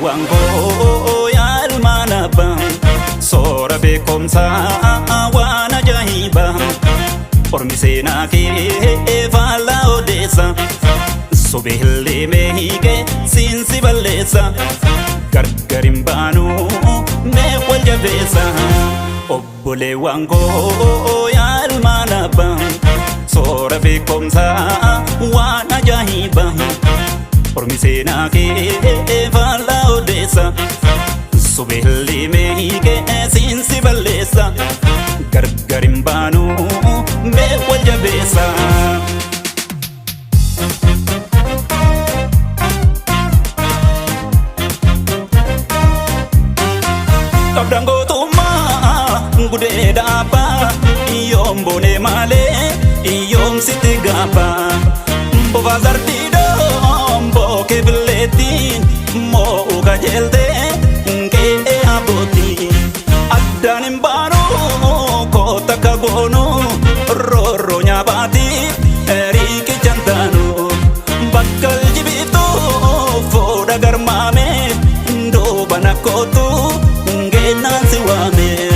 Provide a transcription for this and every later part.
obboleewwan koo yaa ilmaan abbaa soora beekumsaa waan ajaa'ibaa ormi seenaa kee faallaa odeessa sobee hillee hiikee siinsi balleessa gargar hin baanuu mee wal jabeessa obboleewwan koo yaa ilmaan abbaa soora beekumsaa waan ajaa'ibaa ormi seenaa kee faallaa odeessa sobee hillee hiikee siinsi balleessa gargar hin baanuu mee wal jabeessa. Qabdaan gootummaa gudee dhaabbaa yoom boonee malee yoom sitti gaabbaa bofaa zardiidhoom bookee billeettiin moo'uu qajeeltee qe'ee abbootii addaan hin baanuu koota akka goonuu roorroo nyaabaatiif riiqicha hin taanu bakka jibiiftuu fuudha garmaamee dooban akkootuu ngeenaan si waamee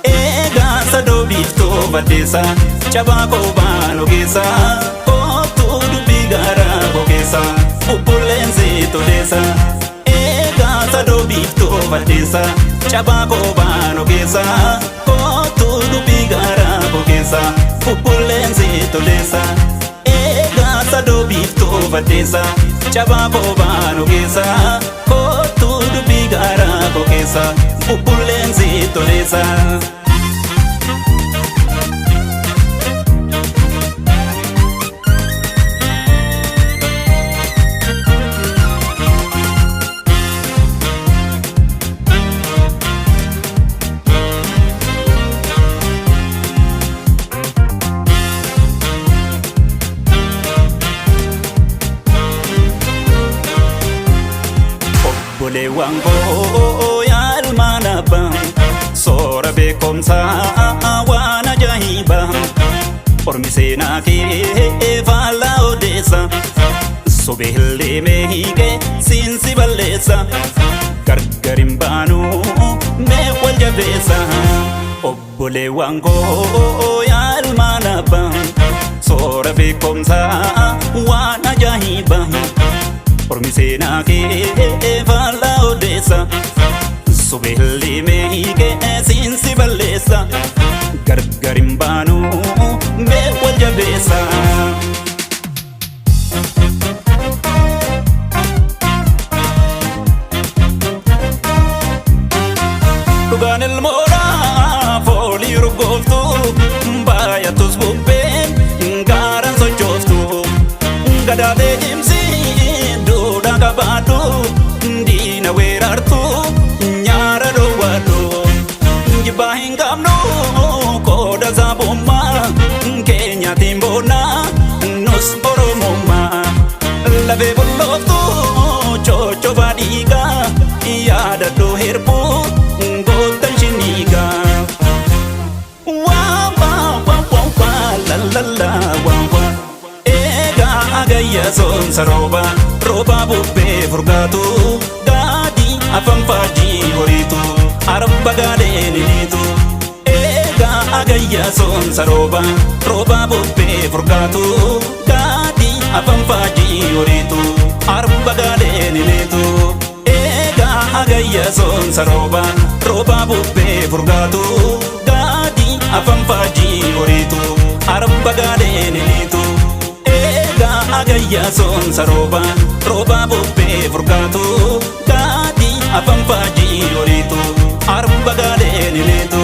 eegaa sadoo biiftuu baddeessa cabaa koobaan ogeessa kootuu dubbii gaaraa bogeessa bubbuleensi toleessa eegaa sadoo biiftuu baddeessa cabaa koobaan ogeessa kootuu dubbii gaaraa bogeessa bubbuleensi toleessa eegaa sadoo biiftuu baddeessa cabaa koobaan ogeessa kootuu dubbii gaaraa bogeessa bubbuleensi toleessa. Obboleewwan koo yaa ilmaan abbaa soora beekumsaa waan ajaa'ibaa ormi seenaa kee faallaa odeessa sobee hillee hiikee siinsi balleessa gargar hin baanuu mee wal jabeessa obboleewwan koo yaa ilmaan abbaa soora beekumsaa waan ajaa'ibaa ormi seenaa kee faallaa odeessa sobee hillee hiikee siinsi balleessa gargar hin baanuu mee wal jabeessa. Dhugaan ilmoodhaa foolii urgooftuu baay'atus bubbeen gaaraan sochooftuu gadaatee jimsii duudhaa qabaadhu diina weerartuu nyaara dhoowwadhu jibbaa hin qabnu qooda saabummaa keenyaatiin boonnaa nus oromummaa lafee bullooftuu chochobaa dhiigaa yaadadhoo herbuu goottan shiniigaa agayya soonsa rooba bubbee furgaatu daadii afaan faajii horiitu arabba gaadheen hiniitu eegaa agayya soonsa rooba bubbee furgaatu daadii afaan faajii horiitu arabba gaadheen hiniitu eegaa agayya soonsa rooba bubbee furgaatu daadii afaan faajii horiitu arabba gaadheen hiniitu agayya soonsa rooba bubbee furgaatu daadii afaan faajii horiitu arabba gaadheen hiniitu.